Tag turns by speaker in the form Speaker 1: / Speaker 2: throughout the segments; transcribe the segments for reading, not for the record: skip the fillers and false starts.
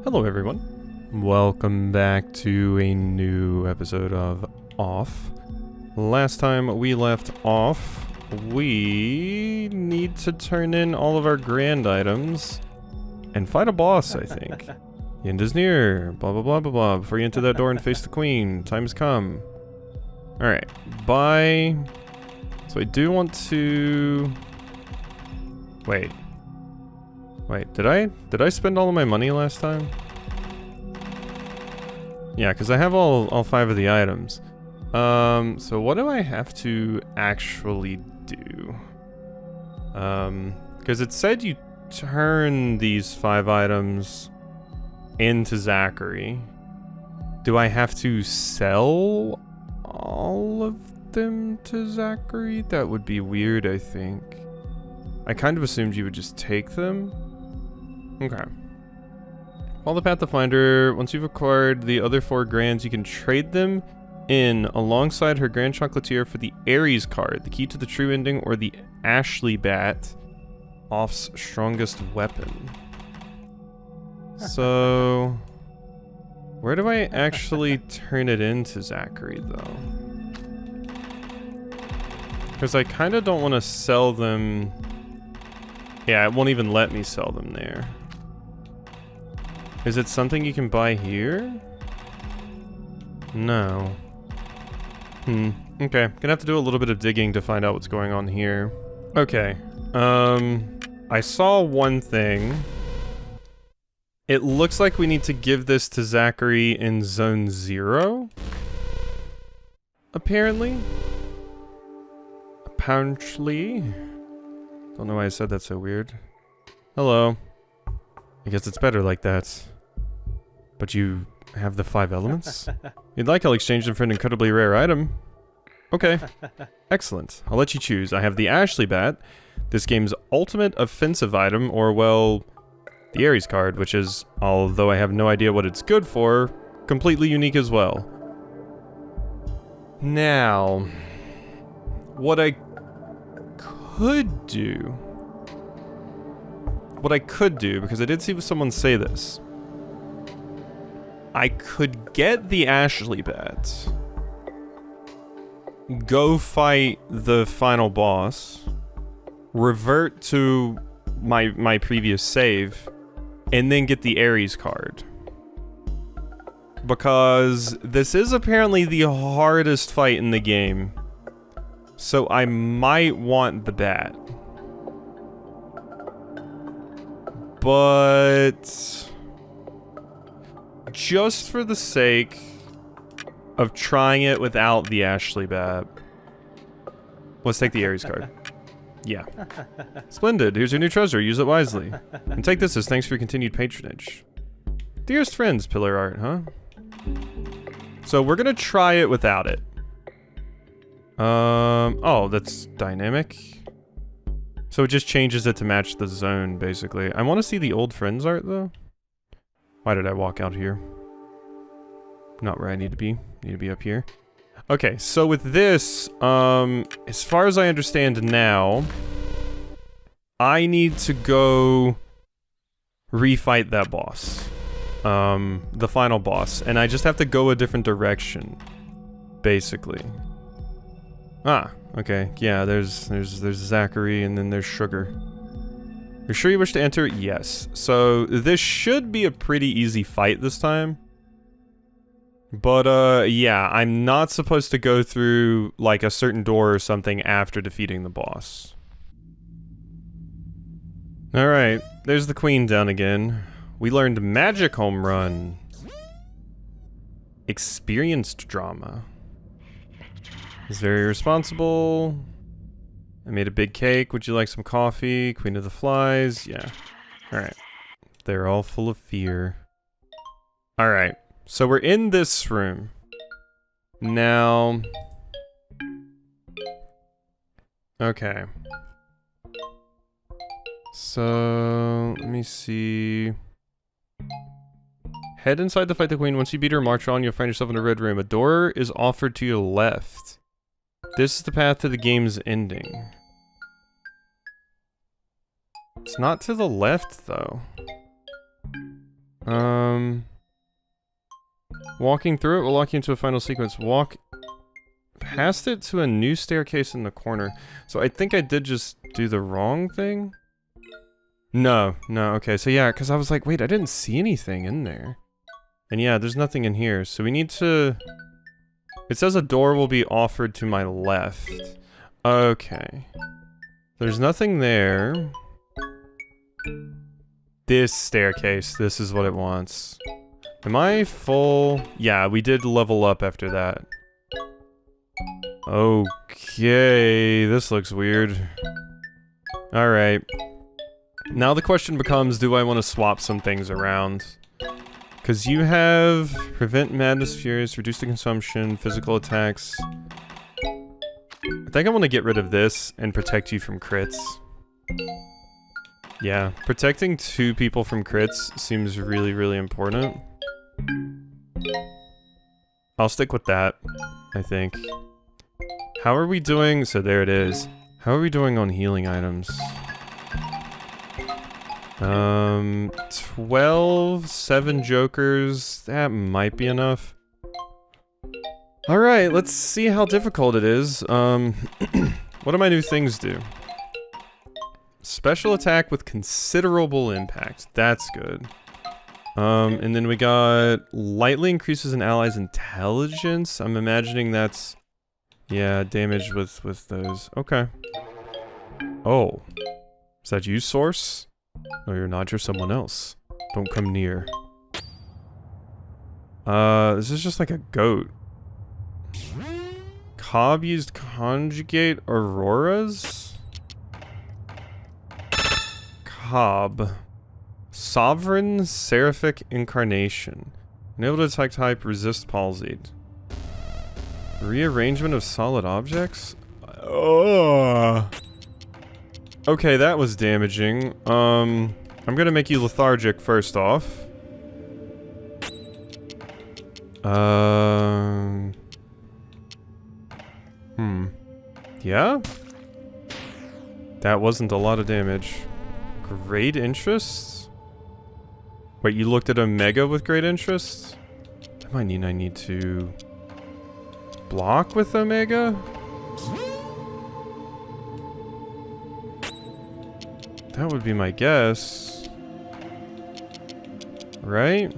Speaker 1: Hello everyone, welcome back to a new episode of Off. Last time we left off, we need to turn in all of our grand items and fight a boss, I think. The end is near, blah blah blah blah blah. Before you enter that door and face the queen, time has come. Alright, bye. So I do want to... Wait, did I spend all of my money last time? Yeah, because I have all 5 of the items. So what do I have to actually do? Because it said you turn these 5 items into Zachary. Do I have to sell all of them to Zachary? That would be weird, I think. I kind of assumed you would just take them. Okay. Follow the path to find her. Once you've acquired the other 4 grands, you can trade them in alongside her Grand Chocolatier for the Aries card, the key to the true ending, or the Ashley bat, Off's strongest weapon. So, where do I actually turn it into Zachary, though? Because I kind of don't want to sell them. Yeah, it won't even let me sell them there. Is it something you can buy here? No. Okay. Gonna have to do a little bit of digging to find out what's going on here. Okay. I saw one thing. It looks like we need to give this to Zachary in Zone 0. Apparently. Apparently. Don't know why I said that so weird. Hello. I guess it's better like that. But you have the 5 elements? You'd like, I'll exchange them for an incredibly rare item. Okay. Excellent. I'll let you choose. I have the Ashley bat, this game's ultimate offensive item, or, well, the Aries card, which is, although I have no idea what it's good for, completely unique as well. Now, what I could do, because I did see someone say this, I could get the Ashley bat, go fight the final boss, revert to my previous save, and then get the Aries card. Because this is apparently the hardest fight in the game, so I might want the bat. But just for the sake of trying it without the Ashley bat, let's take the Aries card. Yeah. Splendid. Here's your new treasure. Use it wisely. And take this as thanks for your continued patronage. Dearest friends, pillar art, huh? So we're gonna try it without it. Oh, that's dynamic. So it just changes it to match the zone, basically. I want to see the old friends art, though. Why did I walk out here? Not where I need to be. Need to be up here. Okay, so with this, as far as I understand now, I need to go refight that boss. The final boss. And I just have to go a different direction, basically. Ah, okay. Yeah, there's Zachary, and then there's Sugar. You're sure you wish to enter? Yes. So this should be a pretty easy fight this time. But yeah, I'm not supposed to go through like a certain door or something after defeating the boss. Alright, there's the queen down again. We learned magic home run. Experienced drama. He's very responsible. I made a big cake. Would you like some coffee? Queen of the flies. Yeah. Alright. They're all full of fear. Alright. So we're in this room. Now... Okay. So... let me see... Head inside to fight the queen. Once you beat her, march on, you'll find yourself in a red room. A door is offered to your left. This is the path to the game's ending. It's not to the left, though. Walking through it will lock you into a final sequence. Walk past it to a new staircase in the corner. So I think I did just do the wrong thing? No, okay. So yeah, because I was like, wait, I didn't see anything in there. And yeah, there's nothing in here. So we need to... It says a door will be offered to my left. Okay. There's nothing there. This staircase, this is what it wants. Am I full? Yeah, we did level up after that. Okay, this looks weird. Alright. Now the question becomes, do I want to swap some things around? Because you have prevent madness, furious, reduce the consumption, physical attacks. I think I want to get rid of this and protect you from crits. Yeah, protecting 2 people from crits seems really, really important. I'll stick with that, I think. How are we doing? So there it is. How are we doing on healing items? 12, 7 jokers. That might be enough. Alright, let's see how difficult it is. What do my new things do? Special attack with considerable impact. That's good. And then we got lightly increases an ally's intelligence. I'm imagining that's, yeah, damage with those. Okay. Oh. Is that you, Source? No, you're not. You're someone else. Don't come near. This is just like a goat. Cobb used conjugate auroras? Cobb. Sovereign Seraphic Incarnation. Unable to attack type, resist palsied. Rearrangement of solid objects? Okay, that was damaging. I'm gonna make you lethargic first off. Yeah? That wasn't a lot of damage. Great interest? Wait, you looked at Omega with great interest? That might mean I need to... block with Omega? That would be my guess. Right?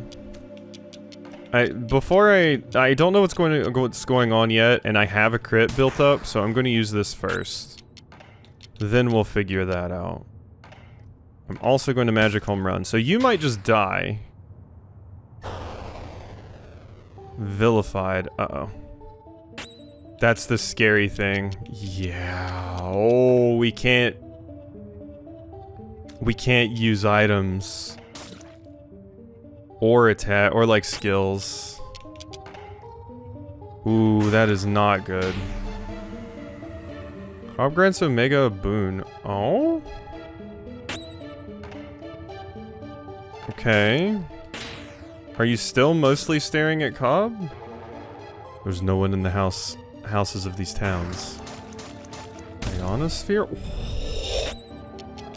Speaker 1: I don't know what's going on yet, and I have a crit built up, so I'm going to use this first. Then we'll figure that out. I'm also going to magic home run, so you might just die. Vilified. Uh-oh. That's the scary thing. Yeah. Oh, we can't use items. Or attack, or like skills. Ooh, that is not good. Cobb grants Omega a boon. Oh? Okay. Are you still mostly staring at Cobb? There's no one in the houses of these towns. Ionosphere?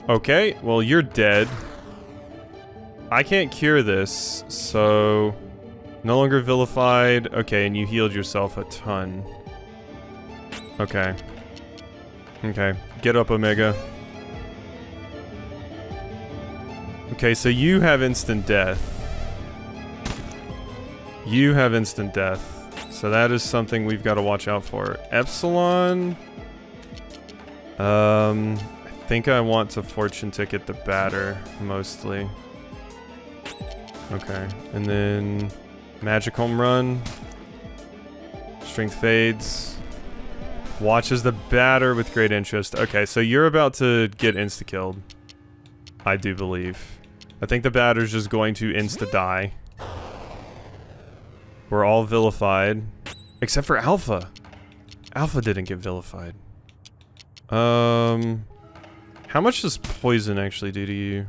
Speaker 1: Okay, well you're dead. I can't cure this, so... No longer vilified. Okay, and you healed yourself a ton. Okay. Okay, get up, Omega. Okay, so you have instant death. You have instant death. So that is something we've got to watch out for. Epsilon... I think I want to fortune ticket the batter, mostly. Okay, and then magic home run. Strength fades. Watches the batter with great interest. Okay, so you're about to get insta-killed. I do believe. I think the batter's just going to insta-die. We're all vilified. Except for Alpha. Alpha didn't get vilified. How much does poison actually do to you?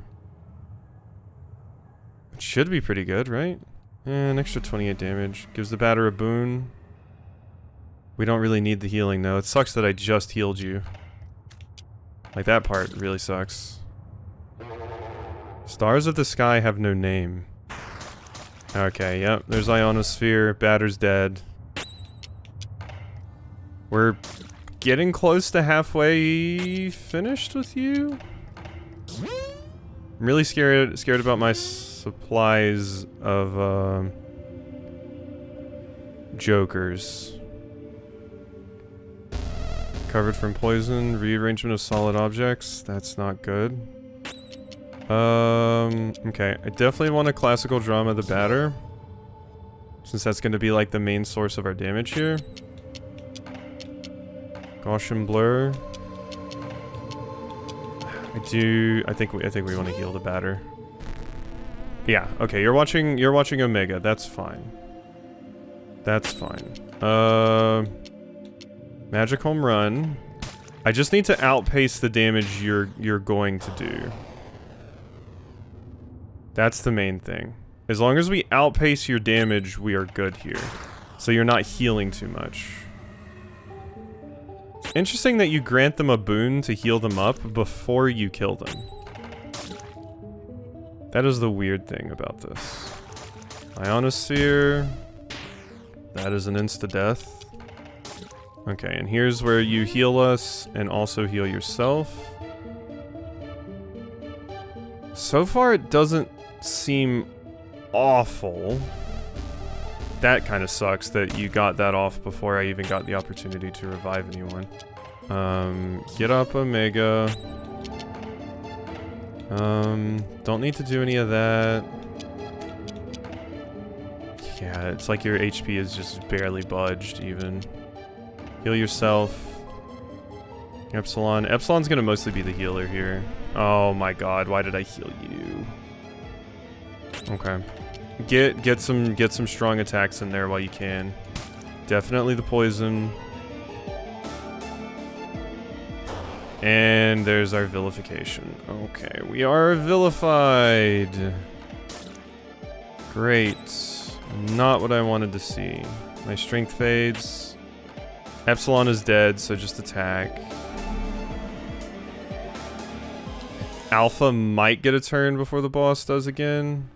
Speaker 1: It should be pretty good, right? An extra 28 damage. Gives the batter a boon. We don't really need the healing though. It sucks that I just healed you. Like, that part really sucks. Stars of the sky have no name. Okay, yep, there's Ionosphere. Batter's dead. We're getting close to halfway finished with you. I'm really scared about my supplies of jokers. Covered from poison, rearrangement of solid objects. That's not good. Okay, I definitely want a classical drama the batter, since that's going to be like the main source of our damage here. Gaussian blur. I think we want to heal the batter. Yeah, okay, you're watching Omega. That's fine. That's fine. Magic home run. I just need to outpace the damage you're going to do. That's the main thing. As long as we outpace your damage, we are good here. So you're not healing too much. It's interesting that you grant them a boon to heal them up before you kill them. That is the weird thing about this. Ionosphere. That is an insta-death. Okay, and here's where you heal us and also heal yourself. So far, it doesn't seem awful. That kind of sucks that you got that off before I even got the opportunity to revive anyone. Get up, Omega. Don't need to do any of that. Yeah, it's like your HP is just barely budged, even. Heal yourself. Epsilon. Epsilon's gonna mostly be the healer here. Oh my god, why did I heal you? Okay. Get some strong attacks in there while you can. Definitely the poison. And there's our vilification. Okay, we are vilified. Great. Not what I wanted to see. My strength fades. Epsilon is dead, so just attack. Alpha might get a turn before the boss does again.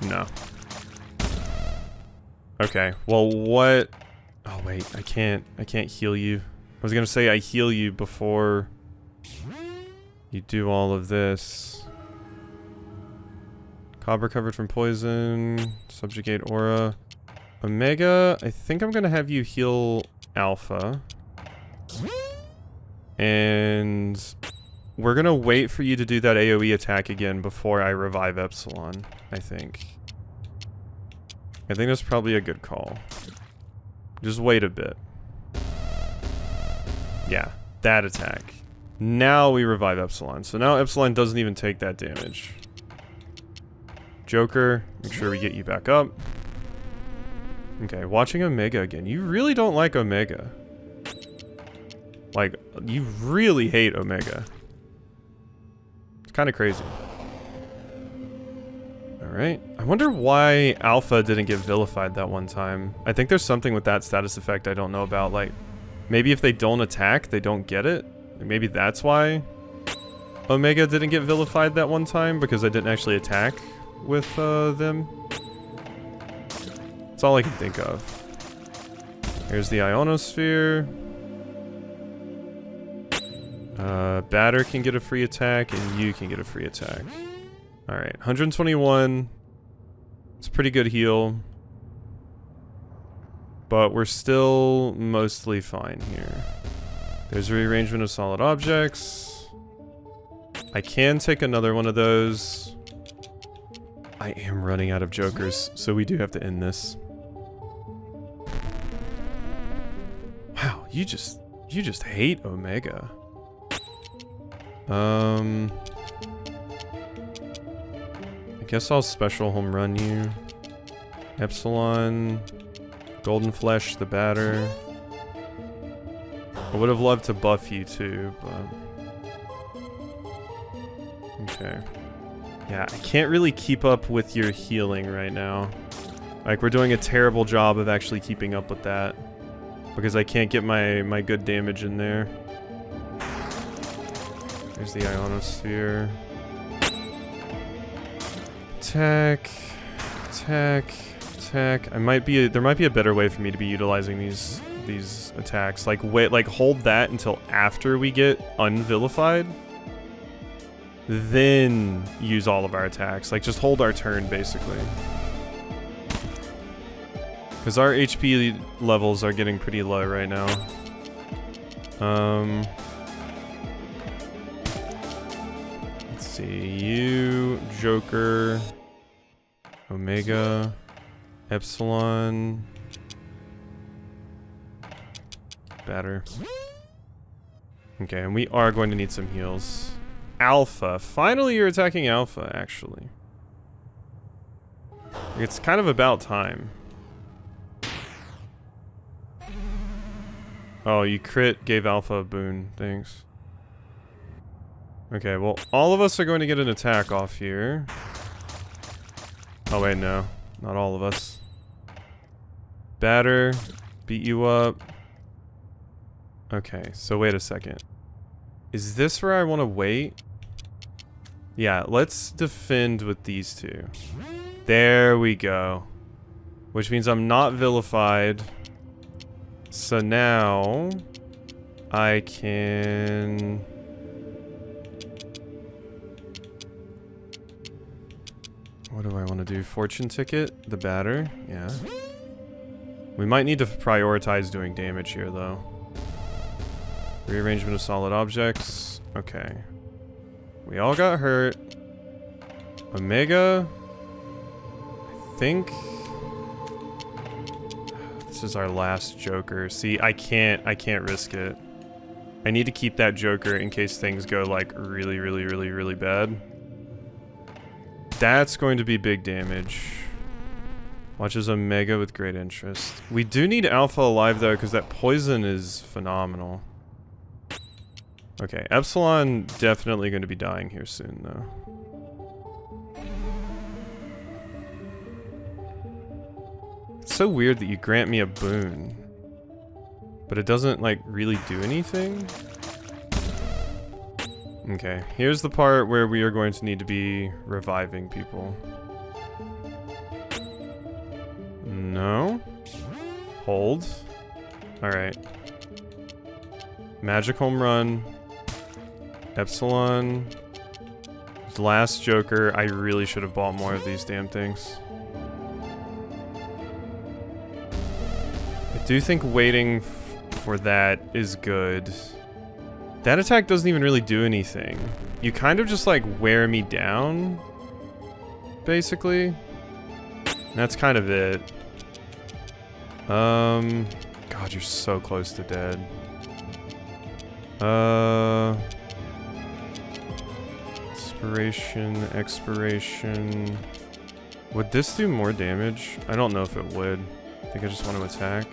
Speaker 1: No. Okay, well what? Oh wait, I can't heal you. I was gonna say I heal you before you do all of this. Cobra covered from poison, subjugate aura. Omega, I think I'm gonna have you heal Alpha. And we're gonna wait for you to do that AoE attack again before I revive Epsilon, I think. I think that's probably a good call. Just wait a bit. Yeah, that attack. Now we revive Epsilon. So now Epsilon doesn't even take that damage. Joker, make sure we get you back up. Okay, watching Omega again. You really don't like Omega. Like, you really hate Omega. It's kind of crazy. Alright. I wonder why Alpha didn't get vilified that one time. I think there's something with that status effect I don't know about. Like, maybe if they don't attack, they don't get it. Like, maybe that's why Omega didn't get vilified that one time, because I didn't actually attack with them. That's all I can think of. Here's the Ionosphere. Batter can get a free attack, and you can get a free attack. Alright, 121. It's a pretty good heal. But we're still mostly fine here. There's rearrangement of solid objects. I can take another one of those. I am running out of jokers, so we do have to end this. Wow, you just hate Omega. I guess I'll special home run you. Epsilon. Golden Flesh, the batter. I would have loved to buff you too, but... Okay. Yeah, I can't really keep up with your healing right now. Like, we're doing a terrible job of actually keeping up with that. Because I can't get my good damage in there. There's the Ionosphere. Attack. Attack. Attack. There might be a better way for me to be utilizing these attacks. Like wait, like hold that until after we get unvilified. Then use all of our attacks. Like just hold our turn basically. Because our HP levels are getting pretty low right now. Let's see. You, Joker, Omega, Epsilon, Batter. Okay, and we are going to need some heals. Alpha. Finally, you're attacking Alpha, actually. It's kind of about time. Oh, you crit, gave Alpha a boon. Thanks. Okay, well, all of us are going to get an attack off here. Oh, wait, no. Not all of us. Batter. Beat you up. Okay, so wait a second. Is this where I want to wait? Yeah, let's defend with these two. There we go. Which means I'm not vilified. So now I can... What do I want to do? Fortune ticket? The batter? Yeah. We might need to prioritize doing damage here, though. Rearrangement of solid objects. Okay. We all got hurt. Omega. I think... This is our last Joker. See, I can't risk it. I need to keep that Joker in case things go, like, really, really, really, really bad. That's going to be big damage. Watches Omega with great interest. We do need Alpha alive, though, because that poison is phenomenal. Okay, Epsilon definitely going to be dying here soon, though. It's so weird that you grant me a boon, but it doesn't, like, really do anything. Okay, here's the part where we are going to need to be reviving people. No. Hold. Alright. Magic home run. Epsilon. Last Joker. I really should have bought more of these damn things. I do think waiting for that is good. That attack doesn't even really do anything. You kind of just like wear me down, basically. And that's kind of it. God, you're so close to dead. Inspiration, expiration. Would this do more damage? I don't know if it would. I think I just want to attack.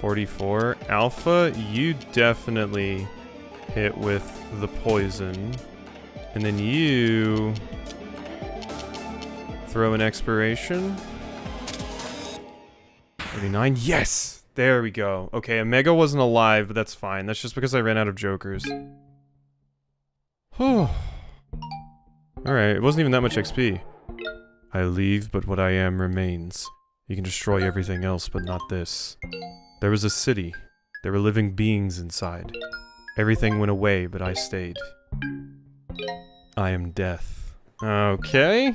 Speaker 1: 44. Alpha, you definitely hit with the poison. And then you throw an expiration. 39. Yes! There we go. Okay, Omega wasn't alive, but that's fine. That's just because I ran out of Jokers. Whew. Alright, it wasn't even that much XP. I leave, but what I am remains. You can destroy everything else, but not this. There was a city. There were living beings inside. Everything went away, but I stayed. I am death. Okay.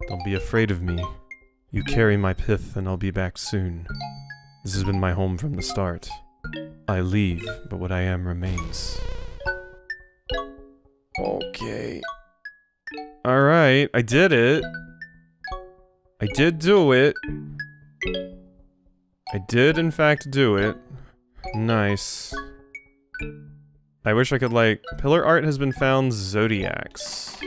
Speaker 1: Don't be afraid of me. You carry my pith, and I'll be back soon. This has been my home from the start. I leave, but what I am remains. Okay. Alright, I did it. I did do it. I did, in fact, do it. Nice. I wish I could, like... Pillar art has been found, Zodiacs.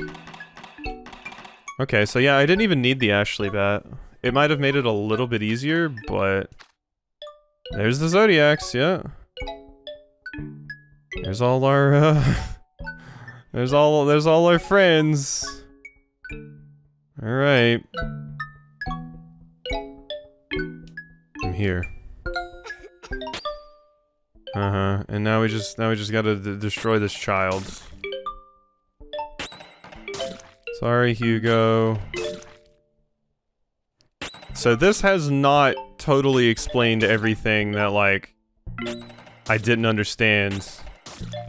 Speaker 1: Okay, so yeah, I didn't even need the Ashley bat. It might have made it a little bit easier, but... There's the Zodiacs, yeah. There's all our, there's all our friends. Alright. I'm here. Uh-huh. And now we just gotta destroy this child. Sorry, Hugo. So this has not totally explained everything that, like, I didn't understand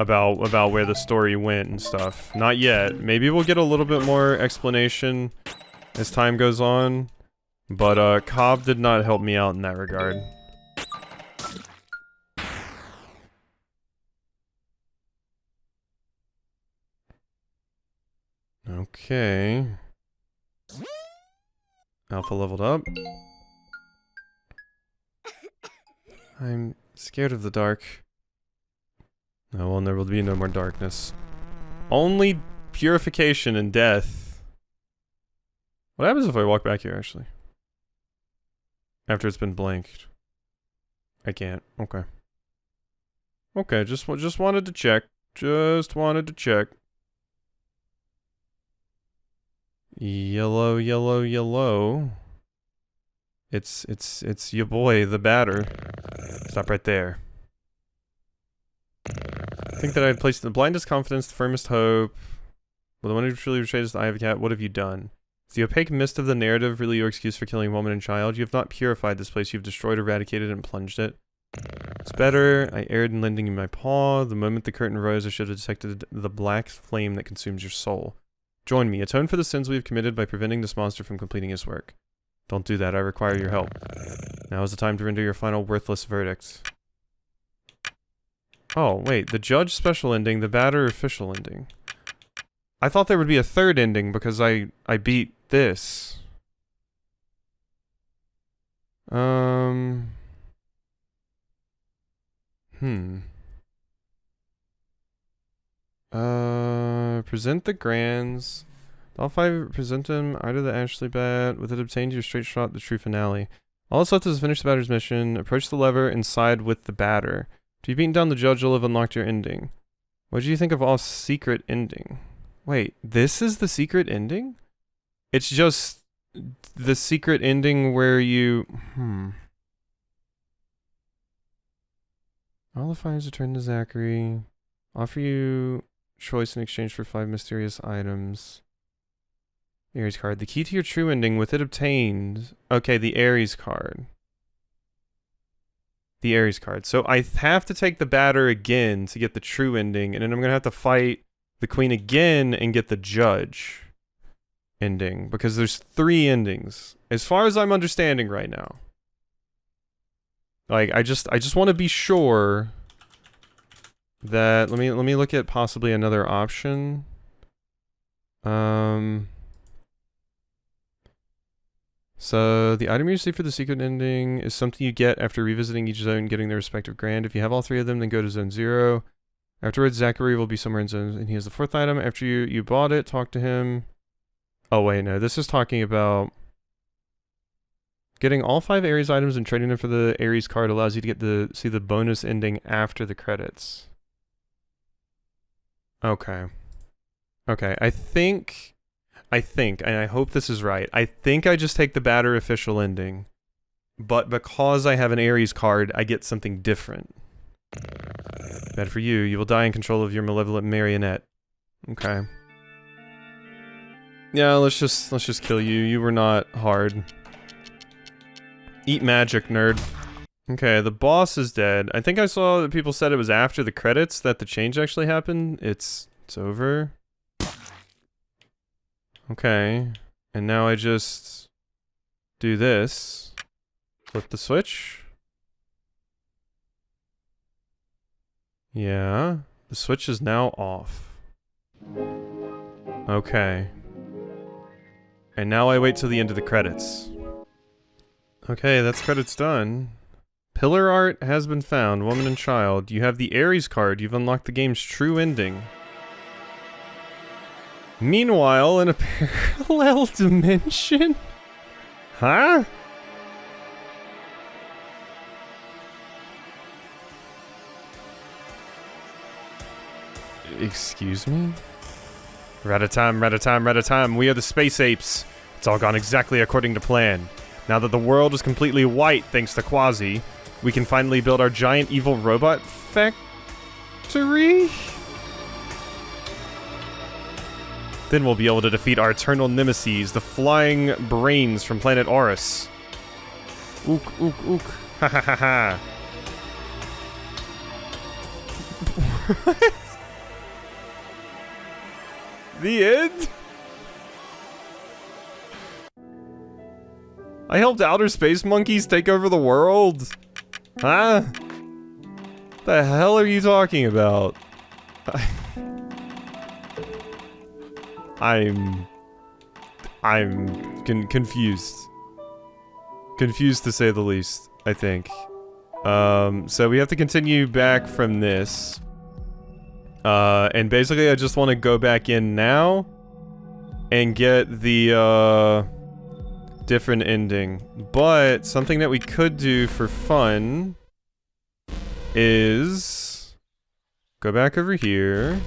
Speaker 1: about where the story went and stuff. Not yet. Maybe we'll get a little bit more explanation as time goes on. But, Cobb did not help me out in that regard. Okay. Alpha leveled up. I'm scared of the dark. No, well, there will be no more darkness. Only purification and death. What happens if I walk back here, actually? After it's been blanked. I can't. Okay. Okay, just wanted to check. Just wanted to check. Yellow, yellow, yellow. It's your boy, the batter. Stop right there. I think that I had placed the blindest confidence, the firmest hope. Well, the one who truly betrays the eye of a cat, what have you done? Is the opaque mist of the narrative really your excuse for killing woman and child? You have not purified this place, you've destroyed, eradicated, and plunged it. It's better. I erred in lending you my paw. The moment the curtain rose, I should have detected the black flame that consumes your soul. Join me. Atone for the sins we have committed by preventing this monster from completing his work. Don't do that. I require your help. Now is the time to render your final worthless verdict. Oh, wait. The judge special ending, the batter official ending. I thought there would be a third ending because I beat this. Present the grands. All five present him either the Ashley bat. With it obtained your straight shot, the true finale. All that's left is finish the batter's mission, approach the lever, and side with the batter. If you've beaten down the judge, you'll have unlocked your ending. What do you think of all secret ending? Wait, this is the secret ending? It's just the secret ending where you... All the fines return to Zachary. Offer you choice in exchange for 5 mysterious items. Aries card. The key to your true ending, with it obtained... Okay, the Aries card. The Aries card. So I have to take the batter again to get the true ending, and then I'm going to have to fight the queen again and get the judge ending, because there's 3 endings, as far as I'm understanding right now. Like, I just want to be sure that... Let me look at possibly another option. So, the item you receive for the secret ending is something you get after revisiting each zone and getting their respective grand. If you have all 3 of them, then go to zone 0. Afterwards, Zachary will be somewhere in zone, and he has the 4th item. After you bought it, talk to him. Oh, wait, no. This is talking about... Getting all 5 Aries items and trading them for the Aries card allows you to get see the bonus ending after the credits. Okay. Okay, I think, and I hope this is right, I think I just take the batter official ending, but because I have an Aries card, I get something different. Bad for you, you will die in control of your malevolent marionette. Okay. Yeah, let's just kill you, you were not hard. Eat magic, nerd. Okay, the boss is dead. I think I saw that people said it was after the credits that the change actually happened. It's over. Okay. And now I just do this. Flip the switch. Yeah. The switch is now off. Okay. And now I wait till the end of the credits. Okay, that's credits done. Pillar art has been found, woman and child. You have the Aries card, you've unlocked the game's true ending. Meanwhile, in a parallel dimension? Huh? Excuse me? Ratatime, ratatime, ratatime, we are the space apes. It's all gone exactly according to plan. Now that the world is completely white thanks to Quasi, we can finally build our giant evil robot factory? Then we'll be able to defeat our eternal nemesis, the flying brains from planet Aries. Ook, ook, ook. Ha ha ha ha. What? The end? I helped outer space monkeys take over the world? Huh? The hell are you talking about? I'm confused. Confused to say the least, I think. So we have to continue back from this. And basically I just want to go back in now and get the, different ending. But something that we could do for fun is go back over here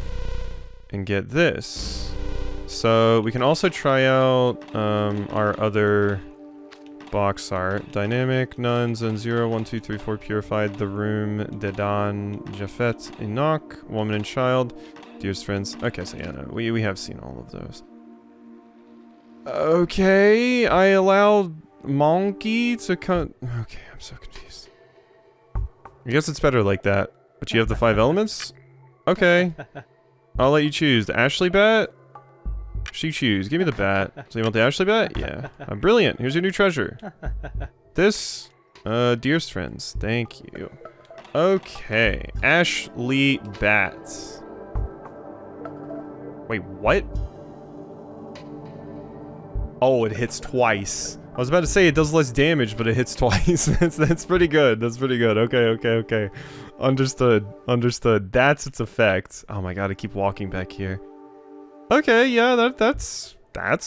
Speaker 1: and get this. So we can also try out, our other box art. Dynamic, nuns, and 0, 1, 2, 3, 4 purified. The room, Dedan, Japhet, Enoch, woman and child, dearest friends. Okay, so yeah, no, we have seen all of those. Okay, I allowed Monkey to come. Okay, I'm so confused. I guess it's better like that. But you have the 5 elements? Okay. I'll let you choose. The Ashley bat? She choose. Give me the bat. So you want the Ashley bat? Yeah. Brilliant. Here's your new treasure. This, dearest friends. Thank you. Okay. Ashley bat. Wait, what? Oh, it hits twice. I was about to say it does less damage, but it hits twice. that's pretty good. That's pretty good. Okay. Understood. That's its effect. Oh my god, I keep walking back here. Okay, yeah, that's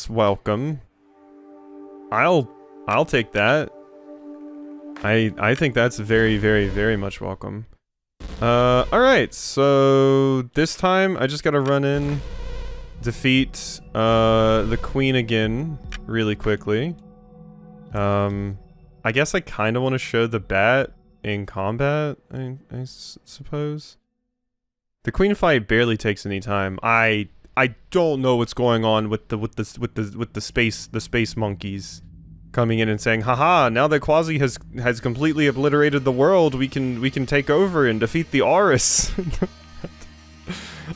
Speaker 1: welcome. I'll take that. I think that's very much welcome. Alright, so this time I just gotta run in, defeat the queen again really quickly. I guess I kind of want to show the bat in combat, I suppose. The queen fight barely takes any time. I don't know what's going on with the space monkeys coming in and saying, haha, now that Quasi has completely obliterated the world, we can take over and defeat the Aries.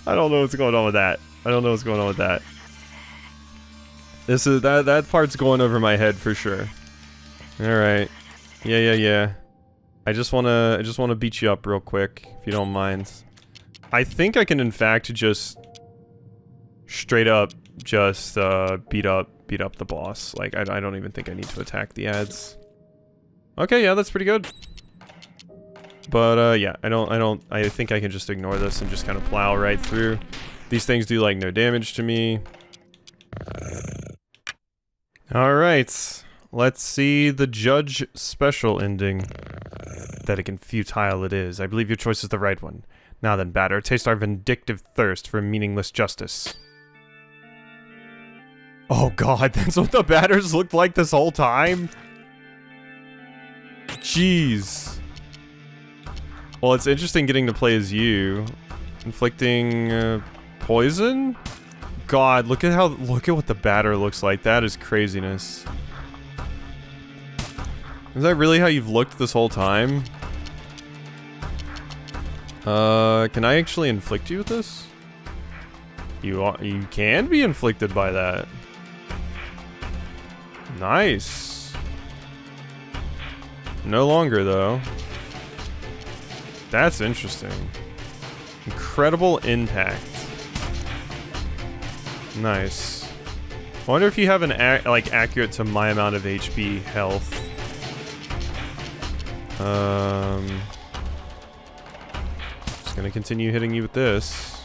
Speaker 1: I don't know what's going on with that. This is that part's going over my head for sure. Alright. Yeah. I just wanna beat you up real quick, if you don't mind. I think I can in fact just straight up just beat up the boss. Like I don't even think I need to attack the ads. Okay, yeah, that's pretty good. But yeah, I think I can just ignore this and just kind of plow right through. These things do like no damage to me. Alright, let's see the judge special ending. Pathetic and futile it is. I believe your choice is the right one. Now then, batter, taste our vindictive thirst for meaningless justice. Oh god, that's what the batters looked like this whole time? Jeez. Well, it's interesting getting to play as you. Inflicting, poison? God, look at what the batter looks like. That is craziness. Is that really how you've looked this whole time? Can I actually inflict you with this? You can be inflicted by that. Nice. No longer, though. That's interesting. Incredible impact. Nice. I wonder if you have an accurate to my amount of HP health. Just gonna continue hitting you with this.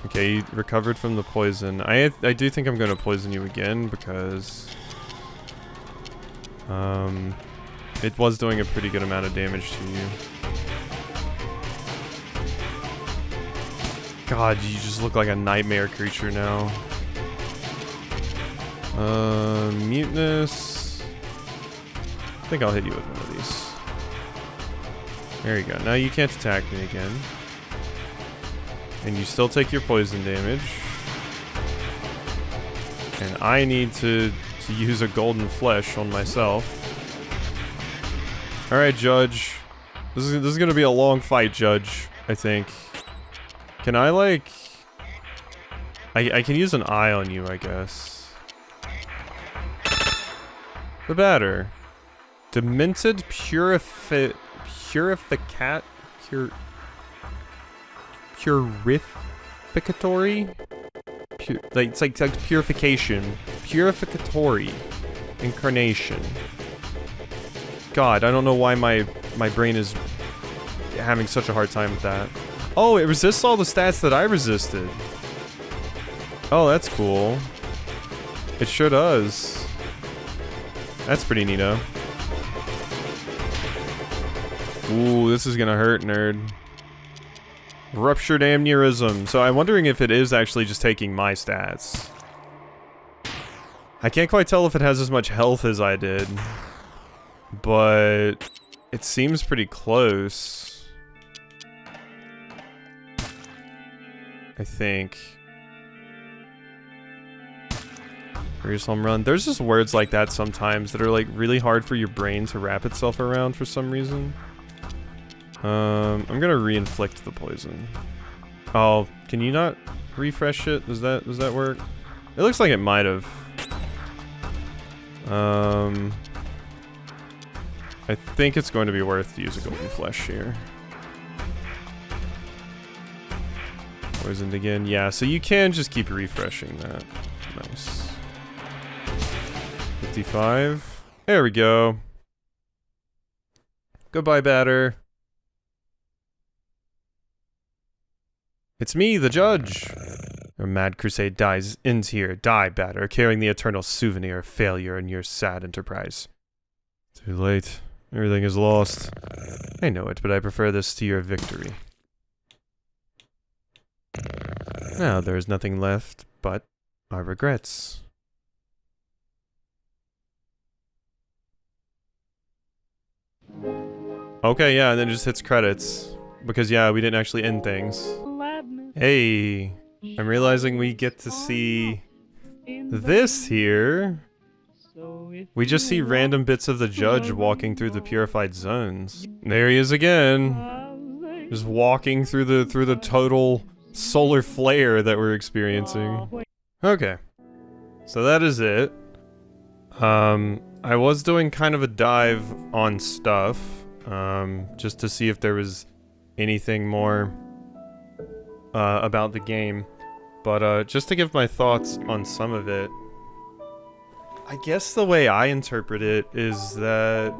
Speaker 1: Okay, you recovered from the poison. I do think I'm gonna poison you again because it was doing a pretty good amount of damage to you. God, you just look like a nightmare creature now. Muteness. I think I'll hit you with one of these. There you go. Now you can't attack me again. And you still take your poison damage. And I need to to use a golden flesh on myself. Alright, Judge. This is gonna be a long fight, Judge, I think. Can I, like... I can use an eye on you, I guess. The batter. Demented purificatory? It's like purification. Purificatory. Incarnation. God, I don't know why my brain is having such a hard time with that. Oh, it resists all the stats that I resisted. Oh, that's cool. It sure does. That's pretty neato. Ooh, this is gonna hurt, nerd. Ruptured aneurysm. So I'm wondering if it is actually just taking my stats. I can't quite tell if it has as much health as I did. But it seems pretty close. I think. Furious home run. There's just words like that sometimes that are like really hard for your brain to wrap itself around for some reason. I'm gonna re-inflict the poison. Oh, can you not refresh it? Does that work? It looks like it might have. I think it's going to be worth to use a golden flesh here. Poisoned again. Yeah, so you can just keep refreshing that. Nice. 55. There we go. Goodbye, batter. It's me, the judge. Your mad crusade ends here. Die, batter, carrying the eternal souvenir of failure in your sad enterprise. Too late. Everything is lost. I know it, but I prefer this to your victory. Now there is nothing left but our regrets. Okay, yeah, and then it just hits credits. Because, yeah, we didn't actually end things. Hey, I'm realizing we get to see this here. We just see random bits of the judge walking through the purified zones. There he is again. Just walking through the total solar flare that we're experiencing. Okay. So that is it. I was doing kind of a dive on stuff, just to see if there was anything more about the game. But just to give my thoughts on some of it, I guess the way I interpret it is that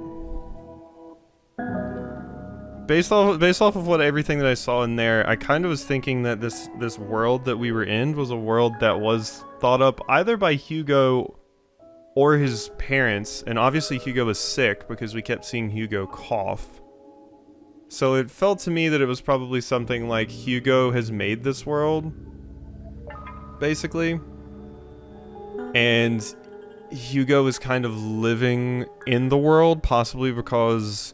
Speaker 1: based off of what everything that I saw in there, I kind of was thinking that this world that we were in was a world that was thought up either by Hugo or his parents, and obviously Hugo was sick because we kept seeing Hugo cough. So it felt to me that it was probably something like Hugo has made this world, basically, and Hugo is kind of living in the world, possibly because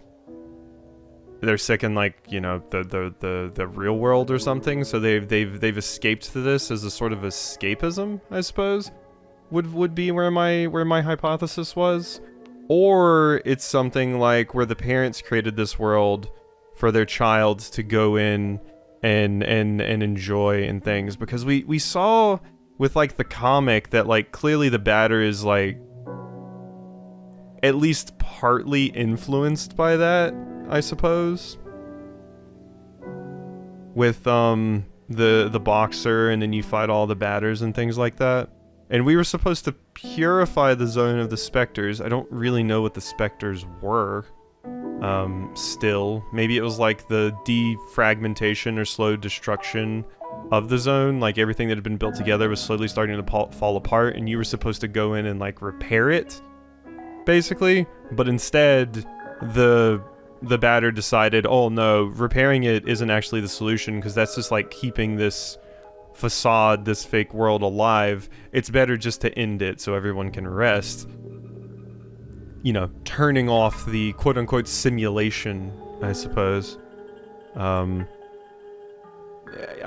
Speaker 1: they're sick in, like, you know, the real world or something. So they've escaped to this as a sort of escapism, I suppose. Would be where my hypothesis was, or it's something like where the parents created this world for their child to go in and enjoy and things, because we saw with, like, the comic that, like, clearly the batter is, like, at least partly influenced by that, I suppose. With, the boxer, and then you fight all the batters and things like that. And we were supposed to purify the zone of the specters. I don't really know what the specters were. Still. Maybe it was, like, the defragmentation or slow destruction of the zone, like everything that had been built together was slowly starting to fall apart, and you were supposed to go in and, like, repair it, basically. But instead, the batter decided, oh no, repairing it isn't actually the solution, because that's just, like, keeping this facade, this fake world alive. It's better just to end it so everyone can rest. You know, turning off the quote-unquote simulation, I suppose. I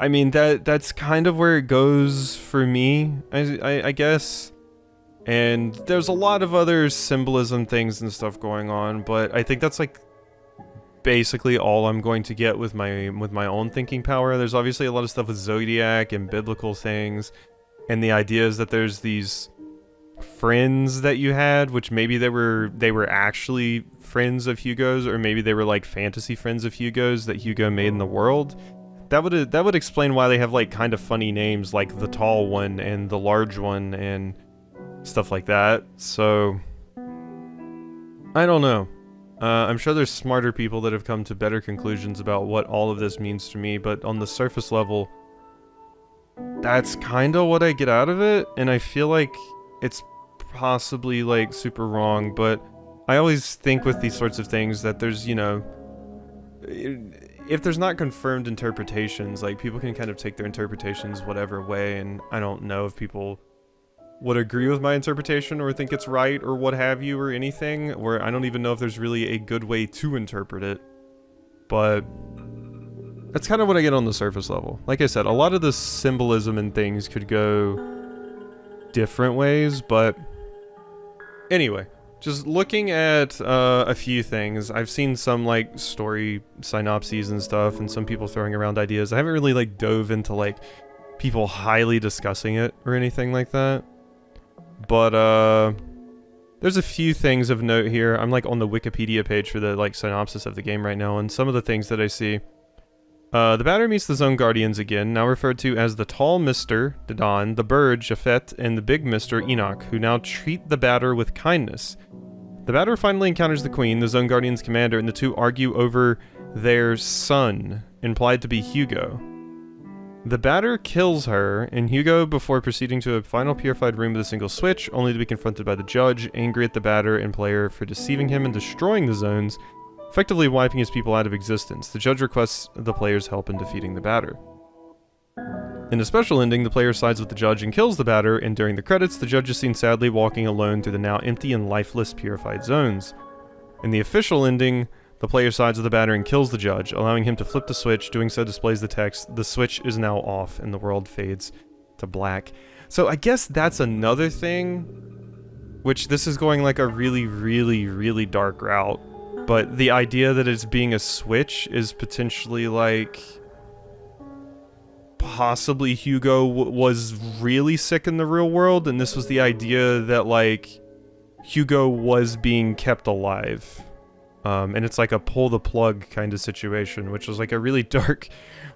Speaker 1: mean, that's kind of where it goes for me, I guess. And there's a lot of other symbolism things and stuff going on, but I think that's like basically all I'm going to get with my own thinking power. There's obviously a lot of stuff with zodiac and biblical things, and the idea is that there's these friends that you had, which maybe they were actually friends of Hugo's, or maybe they were like fantasy friends of Hugo's that Hugo made in the world. That would explain why they have like kind of funny names like the tall one and the large one and stuff like that. So I don't know. I'm sure there's smarter people that have come to better conclusions about what all of this means to me, but on the surface level, that's kind of what I get out of it, and I feel like it's possibly like super wrong, but I always think with these sorts of things that there's, you know, if there's not confirmed interpretations, like people can kind of take their interpretations whatever way, and I don't know if people would agree with my interpretation or think it's right or what have you or anything, or I don't even know if there's really a good way to interpret it, but that's kind of what I get on the surface level. Like I said, a lot of the symbolism and things could go different ways, but anyway, just looking at a few things, I've seen some like story synopses and stuff and some people throwing around ideas. I haven't really like dove into like people highly discussing it or anything like that. But, there's a few things of note here. I'm, like, on the Wikipedia page for the, like, synopsis of the game right now, and some of the things that I see. The batter meets the Zone Guardians again, now referred to as the Tall Mr. Dedan, the Bird, Japhet, and the Big Mr. Enoch, who now treat the batter with kindness. The batter finally encounters the Queen, the Zone Guardians commander, and the two argue over their son, implied to be Hugo. The batter kills her, and Hugo, before proceeding to a final purified room with a single switch, only to be confronted by the judge, angry at the batter and player for deceiving him and destroying the zones, effectively wiping his people out of existence. The judge requests the player's help in defeating the batter. In a special ending, the player sides with the judge and kills the batter, and during the credits, the judge is seen sadly walking alone through the now empty and lifeless purified zones. In the official ending, the player sides with the batter and kills the judge, allowing him to flip the switch. Doing so displays the text, "The switch is now off," and the world fades to black. So I guess that's another thing, which this is going like a really, really, really dark route. But the idea that it's being a switch is potentially like possibly Hugo was really sick in the real world, and this was the idea that like Hugo was being kept alive. And it's like a pull the plug kind of situation, which was like a really dark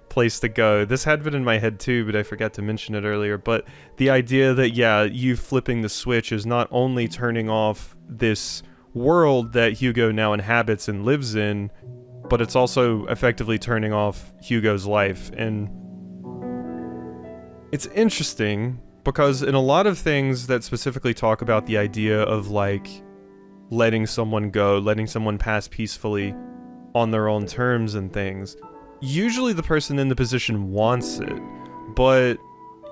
Speaker 1: place to go. This had been in my head too, but I forgot to mention it earlier. But the idea that, yeah, you flipping the switch is not only turning off this world that Hugo now inhabits and lives in, but it's also effectively turning off Hugo's life. And it's interesting because in a lot of things that specifically talk about the idea of like letting someone go, letting someone pass peacefully on their own terms and things, usually the person in the position wants it, but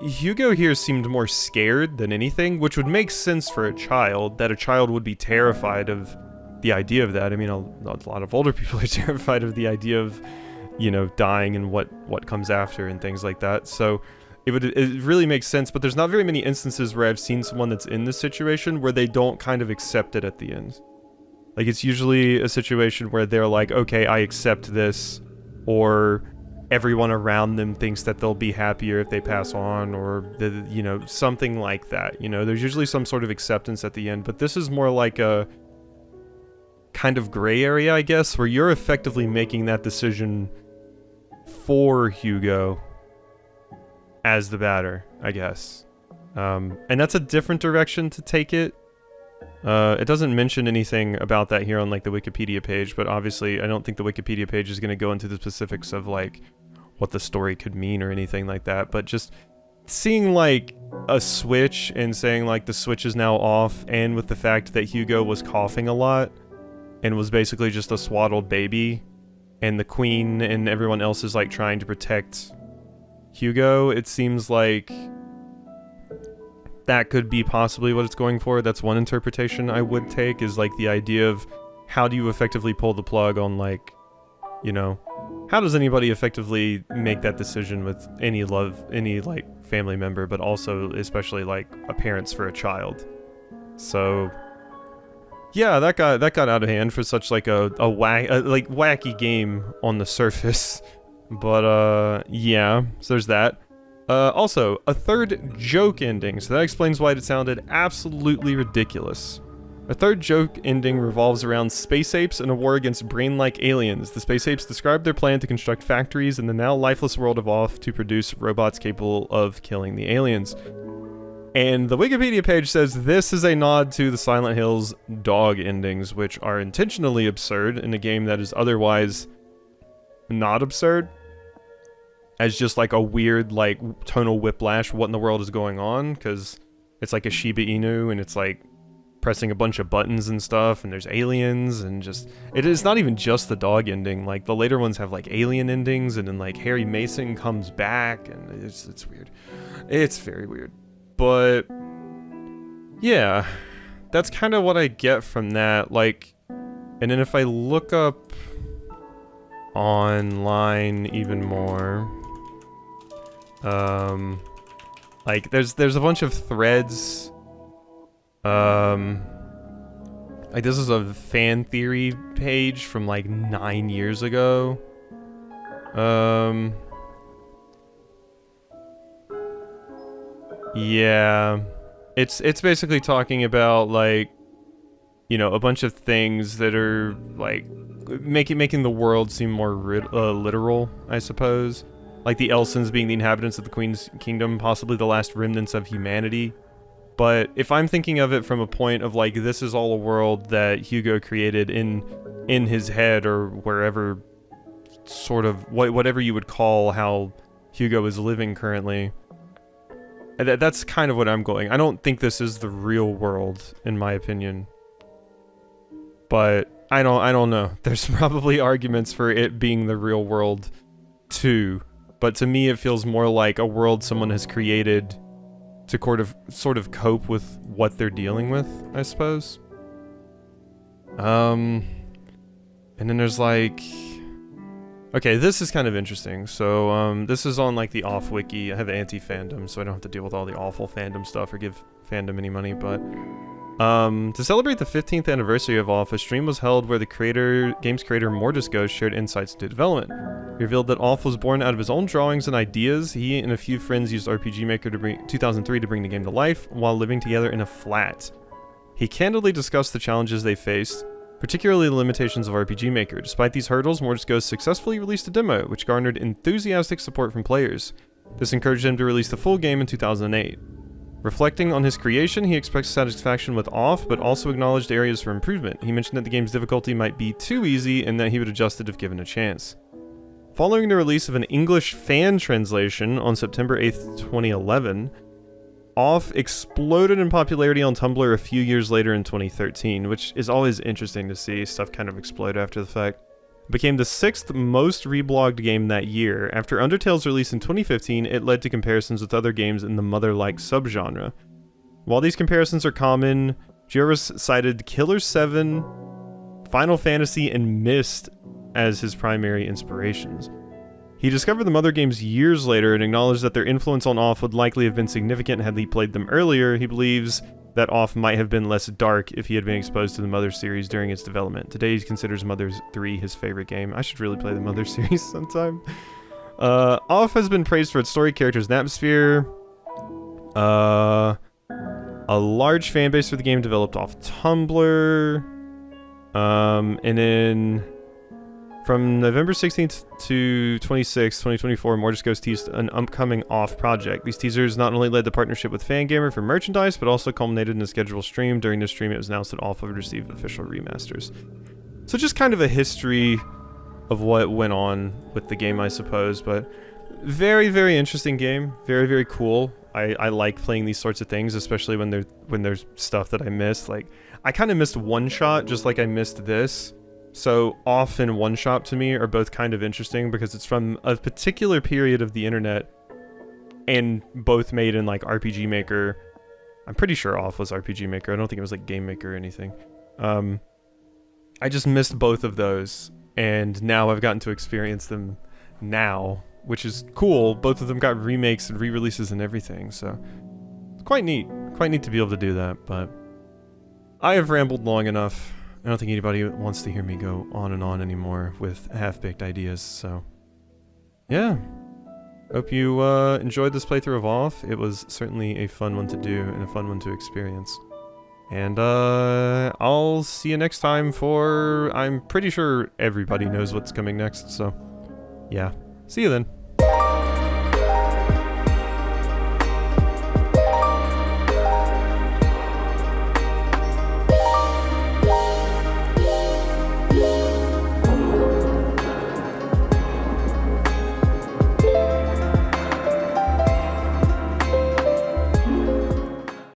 Speaker 1: Hugo here seemed more scared than anything, which would make sense for a child, that a child would be terrified of the idea of that. I mean, a lot of older people are terrified of the idea of, you know, dying and what comes after and things like that, so it really makes sense, but there's not very many instances where I've seen someone that's in this situation where they don't kind of accept it at the end. Like, it's usually a situation where they're like, okay, I accept this, or everyone around them thinks that they'll be happier if they pass on, or, you know, something like that. You know, there's usually some sort of acceptance at the end, but this is more like a kind of gray area, I guess, where you're effectively making that decision for Hugo as the batter, I guess. And that's a different direction to take it. It doesn't mention anything about that here on like the Wikipedia page, but obviously I don't think the Wikipedia page is going to go into the specifics of like what the story could mean or anything like that, but just seeing like a switch and saying like the switch is now off, and with the fact that Hugo was coughing a lot and was basically just a swaddled baby, and the Queen and everyone else is like trying to protect Hugo, it seems like that could be possibly what it's going for. That's one interpretation I would take, is like the idea of how do you effectively pull the plug on, like, you know, how does anybody effectively make that decision with any like family member, but also especially like a parents for a child. So yeah, that got out of hand for such like a wacky game on the surface. But yeah, so there's that. Also, a third joke ending, so that explains why it sounded absolutely ridiculous. A third joke ending revolves around space apes and a war against brain-like aliens. The space apes describe their plan to construct factories in the now lifeless world of Off to produce robots capable of killing the aliens. And the Wikipedia page says this is a nod to the Silent Hill's dog endings, which are intentionally absurd in a game that is otherwise not absurd. As just like a weird, like, tonal whiplash, what in the world is going on? Because it's like a Shiba Inu, and it's like pressing a bunch of buttons and stuff, and there's aliens, and just... It is not even just the dog ending, like, the later ones have, like, alien endings, and then, like, Harry Mason comes back, and it's weird. It's very weird. But... yeah. That's kind of what I get from that, like... And then if I look up... online even more... like, there's a bunch of threads... like this is a fan theory page from like 9 years ago. Yeah, it's basically talking about like, you know, a bunch of things that are like making the world seem more literal, I suppose. Like the Elsons being the inhabitants of the Queen's Kingdom, possibly the last remnants of humanity. But if I'm thinking of it from a point of like, this is all a world that Hugo created in his head or wherever, sort of, whatever you would call how Hugo is living currently. That's kind of what I'm going. I don't think this is the real world, in my opinion. But I don't know. There's probably arguments for it being the real world too. But to me, it feels more like a world someone has created to sort of cope with what they're dealing with, I suppose. And then there's like... Okay, this is kind of interesting. So, this is on like the Off Wiki. I have anti-fandom, so I don't have to deal with all the awful fandom stuff or give fandom any money, but... to celebrate the 15th anniversary of Off, a stream was held where the game's creator Mortis Ghost shared insights into development. He revealed that Off was born out of his own drawings and ideas. He and a few friends used RPG Maker 2003 to bring the game to life while living together in a flat. He candidly discussed the challenges they faced, particularly the limitations of RPG Maker. Despite these hurdles, Mortis Ghost successfully released a demo, which garnered enthusiastic support from players. This encouraged him to release the full game in 2008. Reflecting on his creation, he expressed satisfaction with Off, but also acknowledged areas for improvement. He mentioned that the game's difficulty might be too easy and that he would adjust it if given a chance. Following the release of an English fan translation on September 8th, 2011, Off exploded in popularity on Tumblr a few years later in 2013, which is always interesting to see stuff kind of explode after the fact. It became the 6th most reblogged game that year. After Undertale's release in 2015, it led to comparisons with other games in the Mother-like subgenre. While these comparisons are common, Joris cited Killer 7, Final Fantasy, and Myst as his primary inspirations. He discovered the Mother games years later and acknowledged that their influence on Off would likely have been significant had he played them earlier. He believes that Off might have been less dark if he had been exposed to the Mother series during its development. Today he considers Mother 3 his favorite game. I should really play the Mother series sometime. Off has been praised for its story, characters, and atmosphere. A large fan base for the game developed off Tumblr. And then from November 16th to 26th, 2024, Mortis Ghost teased an upcoming Off project. These teasers not only led to partnership with Fangamer for merchandise, but also culminated in a scheduled stream. During this stream, it was announced that Off would receive official remasters. So just kind of a history of what went on with the game, I suppose, but very, very interesting game. Very, very cool. I like playing these sorts of things, especially when there's stuff that I missed. Like, I kind of missed One Shot, just like I missed this. So Off and One Shot to me are both kind of interesting because it's from a particular period of the internet and both made in like RPG Maker. I'm pretty sure Off was RPG Maker. I don't think it was like Game Maker or anything. I just missed both of those and now I've gotten to experience them now, which is cool. Both of them got remakes and re-releases and everything, so it's quite neat. Quite neat to be able to do that, but I have rambled long enough. I don't think anybody wants to hear me go on and on anymore with half-baked ideas, so... yeah. Hope you enjoyed this playthrough of Off. It was certainly a fun one to do and a fun one to experience. And I'll see you next time for... I'm pretty sure everybody knows what's coming next, so... yeah. See you then.